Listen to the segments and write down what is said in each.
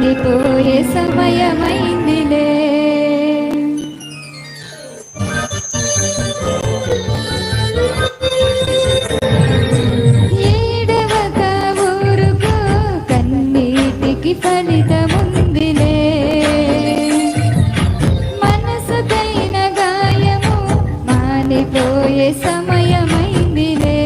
మానిపోయే సమయమైందిలే. ఏడవక ఊరుకో, కన్నీటికి ఫలితముందిలే. మనసుకైన గాయము మానిపోయే సమయమైందిలే.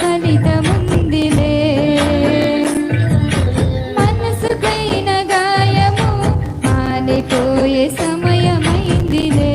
ఫలితముందిలే. మనసుకైన గాయము మానిపోయే సమయమైందిలే.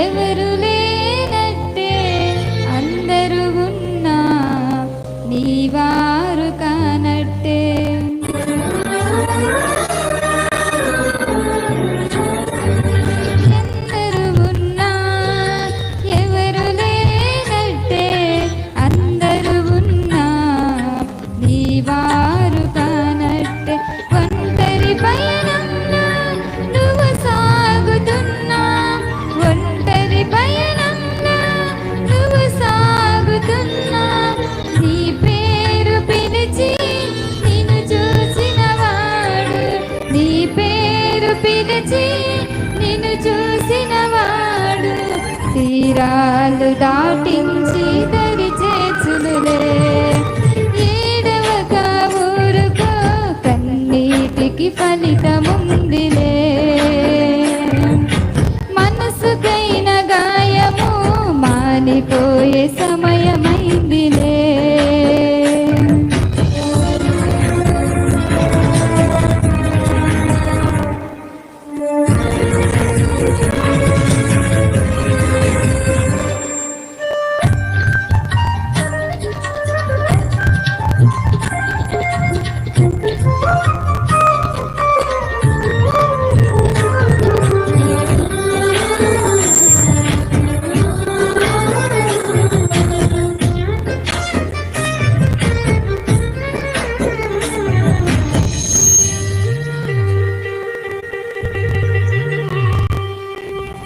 ఎవరు లేనట్టే అందరూ ఉన్నా నీవారు కానట్టే. అందరూ ఉన్నా ఎవరు లేనట్టే అందరూ ఉన్నా నీవారు కానట్టే. ఒంటరి పయనంలో నువ్వు సాగుతున్నా, ఒంటరి పయనంలో నువ్వు సాగుతున్నా, నీ పేరు పిలిచి నిన్ను చూసినవాడు, నీ పేరు పిలిచి నిన్ను చూసినవాడు తీరాలు దాటించి దరి చేర్చునులే. ఏడవక ఊరుకో, కన్నీటికి ఫలితముందిలే. మనసుకైన గాయము మానిపోయే సమయమైందిలే.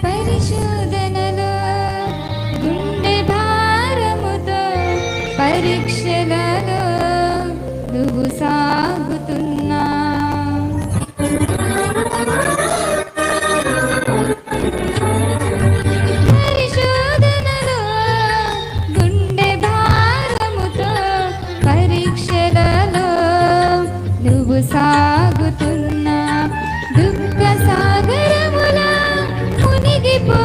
పరిశోధనలో గుండె భారముతో, పరీక్షలలో నువ్వు సాగుతున్నా, పరిశోధనలో గుండె భారముతో, పరీక్షలలో నువ్వు సాగుతున్నా, దుఃఖ సాగరములా మునిగిపో